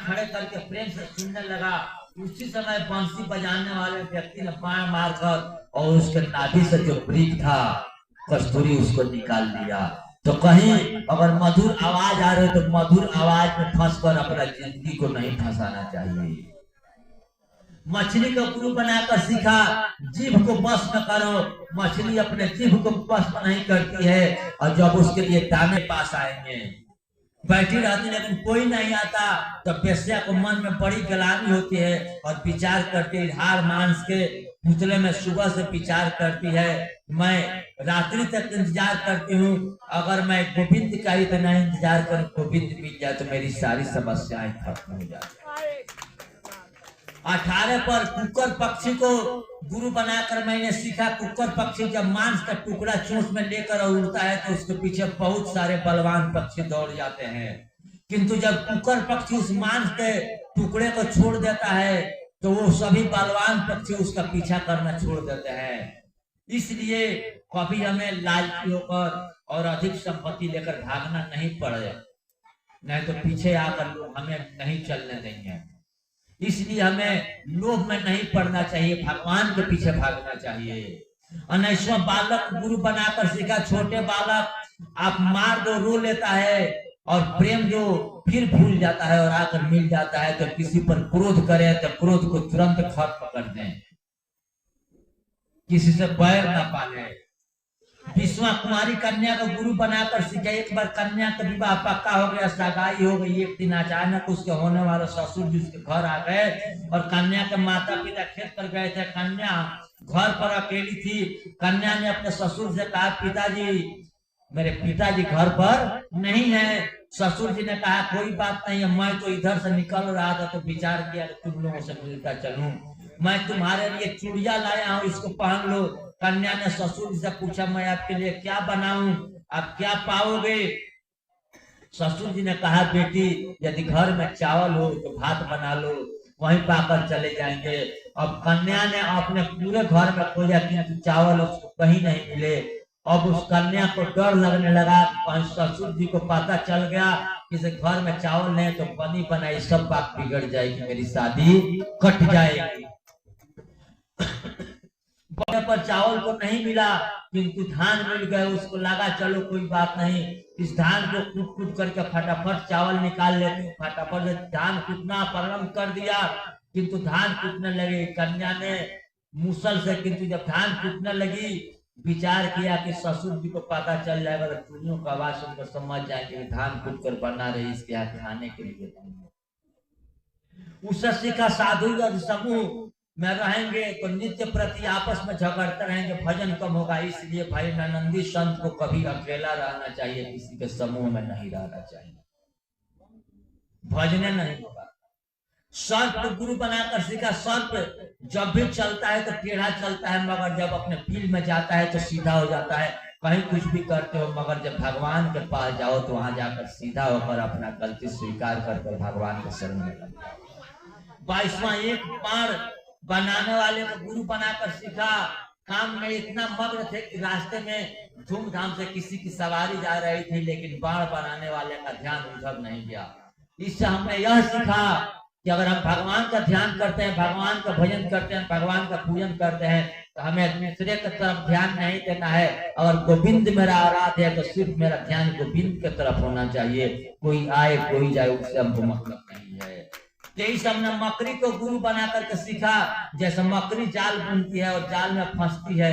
खड़े करके प्रेम से सुनने लगा। उसी समय बंसी बजाने वाले व्यक्ति ने बाण मारकर और उसके नाभि से जो ब्रीक था कस्तूरी उसको निकाल लिया। तो कहीं अगर मधुर आवाज आ रही तो मधुर आवाज में फंसकर अपना जिंदगी को नहीं फंसाना चाहिए। मछली को गुरु बनाकर सीखा, जीभ को बस न करो। मछली अपने जीभ को बस नहीं करती है और जब उसके लिए दाने पास आएंगे बैठी रहती लेकिन कोई नहीं आता तो बेस्या को मन में बड़ी गलानी होती है और विचार करती है, हार मांस के पुतले में सुबह से विचार करती है, मैं रात्रि तक इंतजार करती हूँ, अगर मैं गोविंद का ही तो नहीं इंतजार करूँ, गोविंद मिल जाए तो मेरी सारी समस्याएं खत्म हो जाए। 18 पर कुकर पक्षी को गुरु बनाकर मैंने सीखा। कुकर पक्षी जब मांस का टुकड़ा चोंच में लेकर उड़ता है तो उसके पीछे बहुत सारे बलवान पक्षी दौड़ जाते हैं, किंतु जब कुकर पक्षी उस मांस के टुकड़े को छोड़ देता है तो वो सभी बलवान पक्षी उसका पीछा करना छोड़ देते हैं। इसलिए कभी हमें लालची होकर और अधिक संपत्ति लेकर भागना नहीं पड़े, नहीं तो पीछे आकर लोग हमें नहीं चलने देंगे। इसलिए हमें लोभ में नहीं पड़ना चाहिए, भगवान के पीछे भागना चाहिए। 19वां बालक गुरु बनाकर सीखा। छोटे बालक आप मार दो रो लेता है और प्रेम जो फिर भूल जाता है और आकर मिल जाता है, तो किसी पर क्रोध करे तो क्रोध को तुरंत खत्म कर दें, किसी से बैर ना पाले। 20वां कुमारी कन्या को गुरु बनाकर सीखा। एक बार कन्या का विवाह पक्का हो गया, सगाई हो गई। एक दिन अचानक उसके होने वाले ससुर जी उसके घर आ गए और कन्या के माता पिता खेत पर गए थे। कन्या घर पर अकेली थी। कन्या ने अपने ससुर से कहा, पिताजी मेरे पिताजी घर पर नहीं है। ससुर जी ने कहा, कोई बात नहीं है, मैं तो इधर से निकल रहा था तो विचार किया तुम लोगों से मिलकर चलूं, मैं तुम्हारे लिए चूड़िया लाया हूँ, इसको पहन लो। कन्या ने ससुर से पूछा, मैं आपके लिए क्या बनाऊं, आप क्या पाओगे? ससुर जी ने कहा, बेटी यदि घर में चावल हो तो भात बना लो, वहीं पाकर चले जाएंगे। अब कन्या ने अपने पूरे घर में खोजा किंतु चावल उसको कहीं नहीं मिले। अब उस कन्या को डर लगने लगा, कहीं ससुर जी को पता चल गया किसी घर में चावल नहीं तो बनी बनाई सब बात बिगड़ जाएगी, मेरी शादी कट जाएगी। पर चावल को नहीं मिला किंतु धान मिल गए। उसको लगा चलो कोई बात नहीं, इस धान को कूट कूट करके फटाफट चावल निकाल लेते हैं। फटाफट धान कूटना प्रारंभ कर दिया किंतु धान कूटने लगे कन्या ने मुसल से, किंतु जब धान कूटने लगी विचार किया कि ससुर जी को पता चल जाएगा तो चूड़ियों का आवाज सुनकर समझ जाएंगे धान कूट कर बना रही इसके यहाँ खाने के लिए। उससे सीखा साधु समूह में रहेंगे तो नित्य प्रति आपस में झगड़ते रहेंगे, भजन कम होगा। इसलिए भाई नंदी संत को कभी अकेला रहना चाहिए, किसी के समूह में नहीं रहना चाहिए, भजने नहीं होगा। सर्प को गुरु बनाकर सीखा। सर्प जब भी चलता है तो टेढ़ा चलता है, मगर जब अपने फील्ड में जाता है तो सीधा हो जाता है। कहीं कुछ भी करते हो मगर जब भगवान के पास जाओ तो वहां जाकर सीधा होकर अपना गलती स्वीकार करके भगवान के शरण में लगता है। 22वां एक बाण बनाने वाले को गुरु बनाकर सीखा। काम में इतना मग्न थे कि रास्ते में धूमधाम से किसी की सवारी जा रही थी लेकिन बाण बनाने वाले का ध्यान उधर नहीं गया। इससे हमने यह सीखा कि अगर हम भगवान का ध्यान करते हैं, भगवान का भजन करते हैं, भगवान का पूजन करते हैं तो हमें दूसरे की तरफ ध्यान नहीं देना है। अगर गोविंद मेरा आराध्य है तो सिर्फ मेरा ध्यान गोविंद की तरफ होना चाहिए। कोई आए कोई जाए उससे हमको मतलब नहीं है। तेईस हमने मकड़ी को गुरु बना करके सीखा। जैसे मकड़ी जाल बुनती है और जाल में फंसती है